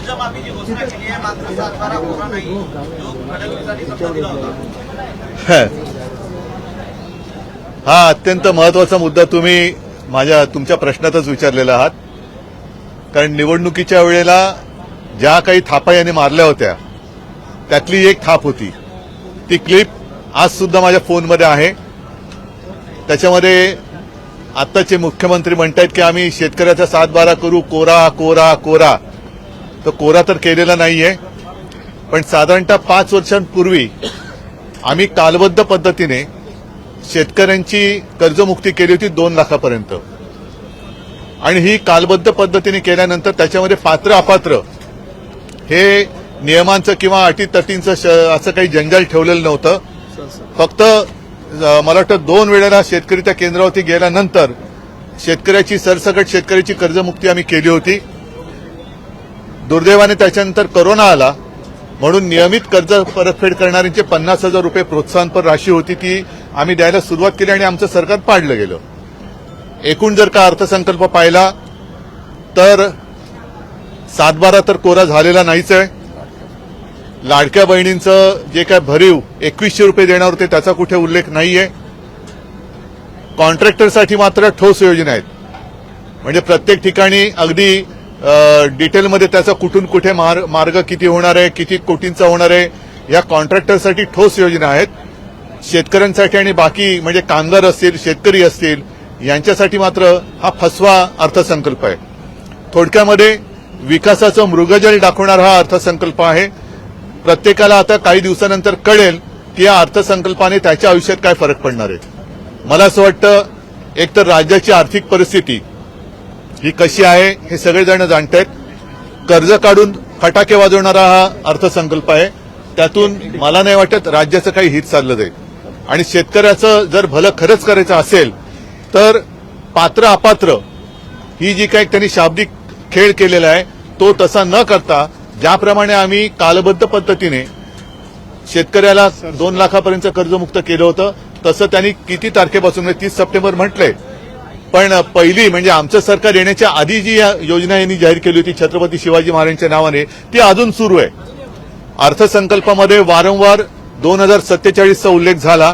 कर्जमाफीची घोषणा केली आहे, मात्र 7-12 कोरा नाही, जो फडणवीसांनी शब्द दिला होता. हा अत्यंत महत्वाचा मुद्दा तुम्ही तुमच्या प्रश्नातच विचारलेला आहात. कारण निवडणुकीच्या वेळेला ज्या काही थापा यांनी मारल्या होत्या त्यातली एक थाप होती. ती क्लिप आज सुद्धा माझ्या फोनमध्ये आहे. त्याच्यामध्ये आत्ताचे मुख्यमंत्री म्हणतायत की आम्ही शेतकऱ्याचा 7-12 करू, कोरा कोरा कोरा. तो कोरा तर केलेला नाहीये, पण साधारणतः 5 वर्षांपूर्वी आम्ही कालबद्ध पद्धतीने शेतकऱ्यांची कर्जमुक्ती केली होती 2 लाखापर्यंत. आणि ही कालबद्ध पद्धतीने केल्यानंतर त्याच्यामध्ये पात्र अपात्र हे नियमांचं किंवा अटीतटींचं असं काही जंजाल ठेवलेलं नव्हतं. फक्त मला वाटतं 2 वेळेला शेतकरी त्या केंद्रावरती गेल्यानंतर शेतकऱ्याची सरसकट शेतकऱ्याची कर्जमुक्ती आम्ही केली होती. दुर्दैवाने त्याच्यानंतर कोरोना आला म्हणून नियमित कर्ज परतफेड करणाऱ्यांचे 50,000 रुपये प्रोत्साहनपर राशी होती ती आम्ही द्यायला सुरुवात केली आणि आमचं सरकार पाडलं गेलं. एकूण जर का अर्थसंकल्प पाहिला तर 7-12 तर कोरा झालेला नाहीच आहे. लाडक्या बहिणींचं जे काय भरीव 2100 रुपये देणार होते त्याचा कुठे उल्लेख नाहीये. कॉन्ट्रॅक्टरसाठी मात्र ठोस योजना आहेत. म्हणजे प्रत्येक ठिकाणी अगदी डिटेलमध्ये त्याचा कुठून कुठे मार्ग किती होणार आहे, किती कोटींचा होणार आहे, या कॉन्ट्रॅक्टरसाठी ठोस योजना आहेत. शेतकऱ्यांसाठी आणि बाकी म्हणजे कामगार असतील, शेतकरी असतील यांच्यासाठी मात्र हा फसवा अर्थसंकल्प आहे. थोडक्यामध्ये विकासाचं मृगजल दाखवणारा हा अर्थसंकल्प आहे. प्रत्येकाला आता काही दिवसानंतर कळेल की या अर्थसंकल्पाने त्याच्या आयुष्यात काय फरक पडणार आहे. मला असं वाटतं एकतर राज्याची आर्थिक परिस्थिती ही कशी आहे हे सगळेजण जाणतायत. कर्ज काढून फटाके वाजवणारा हा अर्थसंकल्प आहे. त्यातून मला नाही वाटत राज्याचं काही हित चाललं जाईल. आणि शेतकऱ्याचं जर भलं खरंच करायचं असेल तर पात्र अपात्र ही जी काही त्यांनी शाब्दिक खेळ केलेला आहे तो तसा न करता ज्याप्रमाणे आम्ही कालबद्ध पद्धतीने शेतकऱ्याला 2 लाखापर्यंत कर्जमुक्त केलं होतं तसं त्यांनी किती तारखेपासून 30 सप्टेंबर म्हटलंय, पण पहिली म्हणजे आमचं सरकार येण्याच्या आधी जी योजना यांनी जाहीर केली होती छत्रपती शिवाजी महाराजांच्या नावाने ती अजून सुरू आहे. अर्थसंकल्पामध्ये वारंवार 2047चा उल्लेख झाला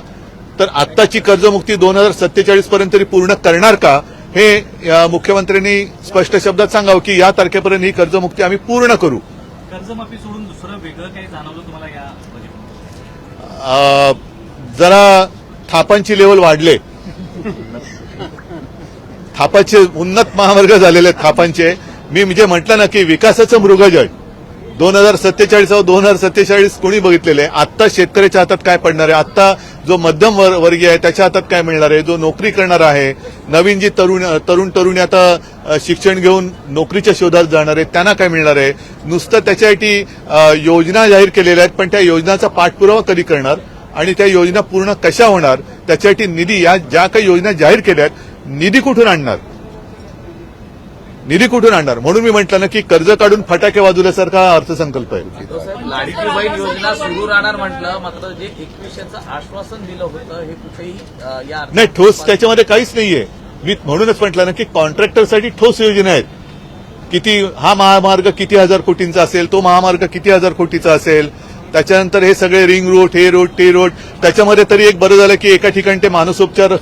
तर आत्ताची कर्जमुक्ती 2047 पर्यंत तरी पूर्ण करणार का हे मुख्यमंत्र्यांनी स्पष्ट शब्दात सांगावं की या तारखेपर्यंत ही कर्जमुक्ती आम्ही पूर्ण करू. कर्जमाफी सोडून दुसरं वेगळं काही जाणवलं तुम्हाला या जरा थापांची लेवल वाढले. थापाचे उन्नत महामार्ग झालेले आहेत थापांचे. मी म्हणजे म्हटलं ना की विकासाचं मृगजळ 2047 कोणी बघितलेलं आहे. आत्ता शेतकऱ्याच्या हातात काय पडणार आहे, आत्ता जो मध्यम वर्गीय आहे त्याच्या हातात काय मिळणार आहे, जो नोकरी करणार आहे, नवीन जी तरुणी आता शिक्षण घेऊन नोकरीच्या शोधात जाणार आहेत त्यांना काय मिळणार आहे. नुसतं त्याच्यासाठी योजना जाहीर केलेल्या आहेत पण त्या योजनाचा पाठपुरावा कधी करणार आणि त्या योजना पूर्ण कशा होणार त्याच्यासाठी निधी या ज्या काही योजना जाहीर केल्या आहेत निधी कुठून आणणार म्हणून मी म्हटलं ना की कर्ज काढून फटाके वाजवल्यासारखा हा अर्थसंकल्प आहे. लाडकी बहीण योजना सुरू राहणार म्हटलं, मात्र जे 2100चं आश्वासन दिलं होतं हे कुठेही या नाही ठोस त्याच्यामध्ये काहीच नाहीये. मी म्हणूनच म्हटलं ना की कॉन्ट्रॅक्टरसाठी ठोस योजना आहेत. किती हा महामार्ग किती हजार कोटींचा असेल, तो महामार्ग किती हजार कोटीचा असेल, त्याच्यानंतर हे सगळे रिंग रोड, हे रोड, ते रोड. त्याच्यामध्ये तरी एक बरं झालं की एका ठिकाणी ते मानसोपचार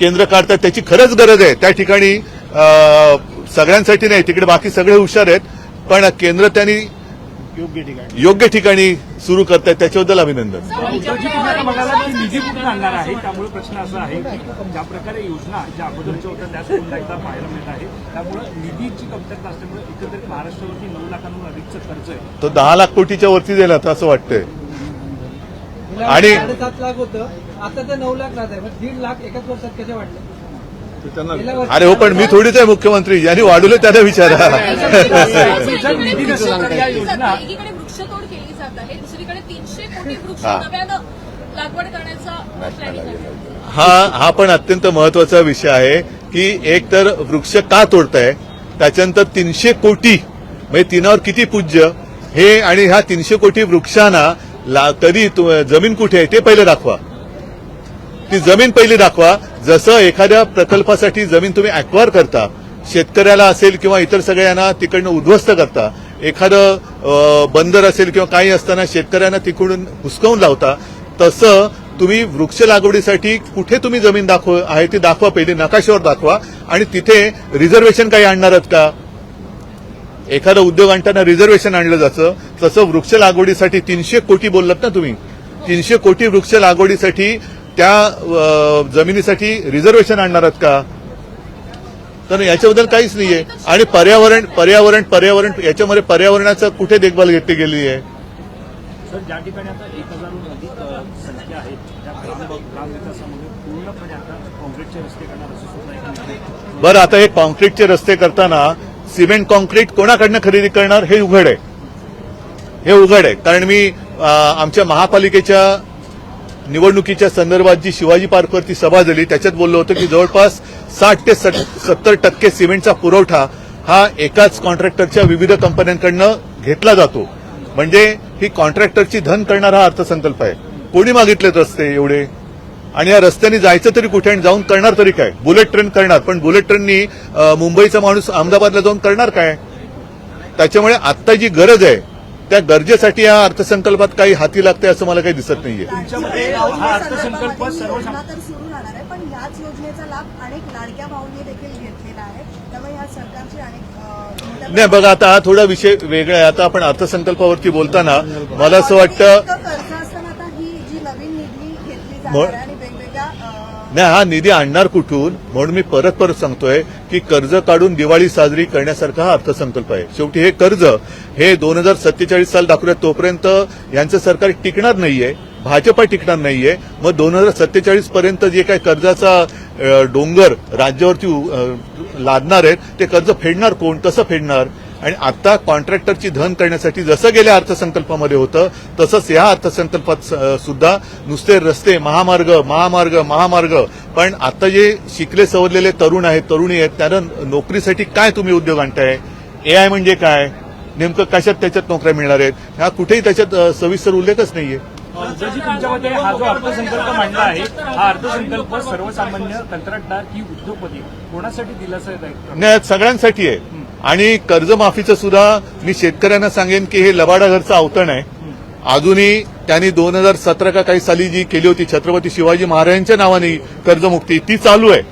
केंद्र काढतात त्याची खरंच गरज आहे. त्या ठिकाणी सगळ्यांसाठी नाही, तिकडे बाकी सगळे हुशार आहेत पण केंद्र त्यांनी योग्य ठिकाणी सुरू करतायत त्याच्याबद्दल अभिनंदन. निधी कुठून आणणार आहे त्यामुळे प्रश्न असा आहे की ज्या प्रकारे योजना ज्या अगोदरच्या होत्या त्याच पुन्हा एकदा पाहायला मिळत आहे. त्यामुळे निधीची कमतरता असल्यामुळे एकंदरीत महाराष्ट्रावरती 9 लाखांहून अधिकचं खर्च आहे. तो 10 लाख कोटीच्या वरती दिला आता असं वाटतंय. आणि 7.5 लाख होतं आता ते 9 लाख राहत आहे. 1.5 लाख एकाच वर्षात कसे वाटले. अरे हो पण मी थोडीच आहे मुख्यमंत्री, ज्यांनी वाढवलं त्याला विचारा. एकीकडे वृक्षतोड केली जात आहे, दुसरीकडे 300 कोटी वृक्ष नव्यानं लागवड करण्याचा प्लॅनिंग आहे. हा पण अत्यंत महत्वाचा विषय आहे की एक तर वृक्ष का तोडताय, त्याच्यानंतर 300 कोटी म्हणजे तिनावर किती पूज्य हे, आणि ह्या 300 कोटी वृक्षांना कधी जमीन कुठे आहे ते पहिले दाखवा. ती जमीन पहिली दाखवा. जसं एखाद्या प्रकल्पासाठी जमीन तुम्ही अॅक्वायर करता, शेतकऱ्याला असेल किंवा इतर सगळ्यांना तिकडनं उद्ध्वस्त करता, एखादं बंदर असेल किंवा काही असताना शेतकऱ्यांना तिकडून हुसकावून लावता, तसं तुम्ही वृक्ष लागवडीसाठी कुठे तुम्ही जमीन आहे ती दाखवा, पहिले नकाशावर दाखवा, आणि तिथे रिझर्वेशन काही आणणार आहात का? एखादा उद्योग आणताना रिझर्वेशन आणलं जातं, तसं वृक्ष लागवडीसाठी 300 कोटी बोललात ना तुम्ही, 300 कोटी वृक्ष लागवडीसाठी त्या जमिनीसाठी रिझर्वेशन आणणार आहात का? तर याच्याबद्दल काहीच नाहीये. आणि पर्यावरण याच्यामध्ये पर्यावरणाचं कुठे देखभाल घेतली गेली आहे? सर, ज्या ठिकाणी आता 1000हून अधिक संख्या आहे त्या ग्रामविकासामध्ये पूर्णपणे आता काँक्रीटचे रस्ते करणार असं सुद्धा एक निर्णय. बरं, आता हे कॉन्क्रीटचे रस्ते करताना सिमेंट कॉन्क्रीट कोणाकडनं खरेदी करणार हे उघड आहे. कारण मी आमच्या महापालिकेच्या निवडणुकीच्या संदर्भात जी शिवाजी पार्कवरती सभा झाली त्याच्यात बोललो होतो की जवळपास 60 ते 70% सिमेंटचा पुरवठा हा एकाच कॉन्ट्रॅक्टरच्या विविध कंपन्यांकडनं घेतला जातो. म्हणजे ही कॉन्ट्रॅक्टरची धन करणारा हा अर्थसंकल्प आहे. कोणी मागितलेत रस्ते एवढे? आणि या रस्त्याने जायचं तरी कुठे आणि जाऊन करणार तरी काय? बुलेट ट्रेन करणार, पण बुलेट ट्रेननी मुंबईचा माणूस अहमदाबादला जाऊन करणार काय? त्याच्यामुळे आत्ता जी गरज आहे त्या गरजेसाठी या अर्थसंकल्पात काही हाती लागते असं मला काही दिसत नाहीये. तुमच्यामध्ये हा अर्थसंकल्प सर्वसामान्य तर सुरू राहणार आहे, पण याच योजनेचा लाभ अनेक लाडक्या भाऊंनी देखील घेतलेला आहे. त्यामुळे या सरकारची अनेक नाही, बघा, आता हा थोडा विषय वेगळा आहे. आता आपण अर्थसंकल्पावरती बोलताना मला असं वाटतं कर्ज असताना आता ही जी नवीन निधी घेतली जाणार आहे आणि वेगवेगळ्या नाही, हा निधी आणणार कुठून? म्हणून मी परत सांगतोय की कर्ज काढून दिवाळी साजरी करण्यासारखा हा अर्थसंकल्प आहे. शेवटी हे कर्ज हे 2047 साल दाखवूयात तोपर्यंत यांचं सरकार टिकणार नाहीये, भाजपा टिकणार नाहीये. मग 2047 पर्यंत जे काही कर्जाचा डोंगर राज्यावरती लादणार आहेत ते कर्ज फेडणार कोण? कसं फेडणार? आणि आता कॉन्ट्रॅक्टरची धन करण्यासाठी जसं गेल्या अर्थसंकल्पामध्ये होतं तसंच या अर्थसंकल्पात सुद्धा नुसते रस्ते, महामार्ग, पण आता जे शिकले सवरलेले तरुण आहेत, तरुणी आहेत, त्यांना नोकरीसाठी काय तुम्ही उद्योग आणताय? AI म्हणजे काय? नेमकं कशात त्याच्यात नोकऱ्या मिळणार आहेत? ह्या कुठेही त्याच्यात सविस्तर उल्लेखच नाहीये. जशी तुमच्यामध्ये हा जो अर्थसंकल्प मांडला आहे, हा अर्थसंकल्प सर्वसामान्य कंत्राटदार की उद्योगपती कोणासाठी दिलासा आहे? नाही, सगळ्यांसाठी आहे. आणि कर्जमाफीचं सुद्धा मी शेतकऱ्यांना सांगेन की हे लबाडा घरचं अवतरण आहे. अजूनही त्यांनी 2017 का काही साली जी केली होती छत्रपती शिवाजी महाराजांच्या नावाने कर्जमुक्ती, ती चालू आहे.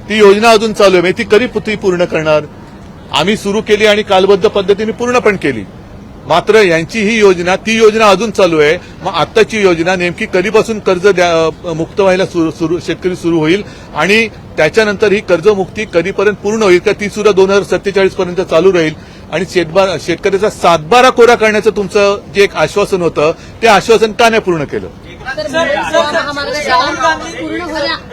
ती योजना अजून चालू आहे. ती कधी पूर्ण करणार? आम्ही सुरू केली आणि कालबद्ध पद्धतीने पूर्ण पण केली. मात्र यांची ही योजना, ती योजना अजून चालू आहे. मग आत्ताची योजना नेमकी कधीपासून कर्ज मुक्त व्हायला शेतकरी सुरू होईल आणि त्याच्यानंतर ही कर्जमुक्ती कधीपर्यंत पूर्ण होईल का? ती सुद्धा 2047 पर्यंत चालू राहील. आणि शेतकऱ्याचा 7/12 कोरा करण्याचं तुमचं जे एक आश्वासन होतं ते आश्वासन का नाही पूर्ण केलं?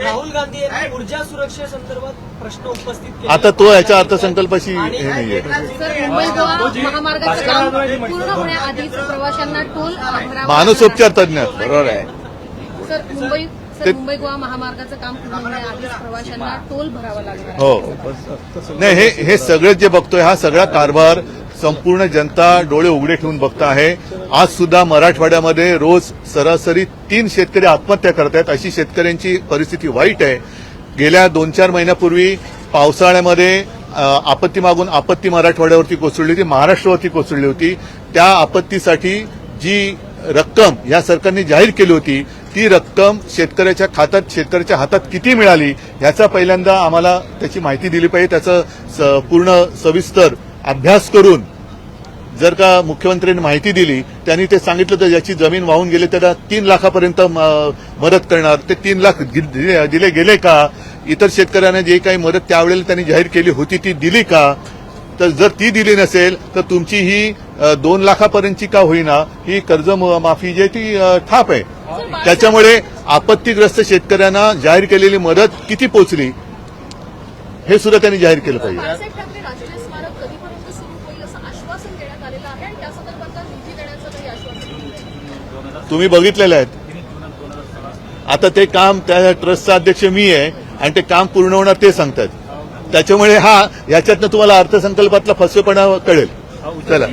राहुल गांधी यांनी ऊर्जा सुरक्षेसंदर्भात प्रश्न उपस्थित केले. आता तो याच्या अर्थसंकल्पाशी हे नाहीये. मुंबई गोवा महामार्गाचं काम पूर्ण होण्याआधीच प्रवाशांना टोल मानसोपचार तज्ञ, बरोबर आहे. मुंबई गोवा महामार्गाचं काम पूर्ण होण्याआधीच प्रवाशांना टोल भरावा लागणार. हो, नाही, हे सगळं जे बघतोय हा सगळा कारभार संपूर्ण जनता डोळे उघडे ठेवून बघता आहे. आज सुद्धा मराठवाड्यामध्ये रोज सरासरी 3 शेतकरी आत्महत्या करतायत. अशी शेतकऱ्यांची परिस्थिती वाईट आहे. गेल्या 2-4 महिन्यापूर्वी पावसाळ्यामध्ये आपत्ती मागून आपत्ती मराठवाड्यावरती कोसळली होती, महाराष्ट्रावरती कोसळली होती. त्या आपत्तीसाठी जी रक्कम या सरकारने जाहीर केली होती ती रक्कम शेतकऱ्याच्या हातात किती मिळाली याचा पहिल्यांदा आम्हाला त्याची माहिती दिली पाहिजे. त्याचं पूर्ण सविस्तर अभ्यास करून जर का मुख्यमंत्र्यांनी माहिती दिली, त्यांनी ते सांगितलं तर ज्याची जमीन वाहून गेली त्याला 3 लाखापर्यंत मदत करणार. ते 3 लाख दिले गेले का? इतर शेतकऱ्यांना जे काही मदत त्यावेळेला त्यांनी जाहीर केली होती ती दिली का? तर जर ती दिली नसेल तर तुमची ही 2 लाखापर्यंतची का होईना ही कर्जमाफी जी ती ठाप आहे. त्याच्यामुळे आपत्तीग्रस्त शेतकऱ्यांना जाहीर केलेली मदत किती पोचली हे सुद्धा त्यांनी जाहीर केलं पाहिजे. बाळासाहेब ठाकरे राष्ट्रीय स्मारक कधीपर्यंत सुरू होईल असं आश्वासन देण्यात आलेलं आहे आणि त्या संदर्भात निधी देण्याचं काही आश्वासन तुम्ही बघितलेलं आहे. आता ते काम त्या ट्रस्टचा अध्यक्ष मी आहे आणि ते काम पूर्ण होणार ते सांगतात. त्याच्यामुळे याच्यातनं तुम्हाला अर्थसंकल्पातला फसवेपणा कळेल. चला.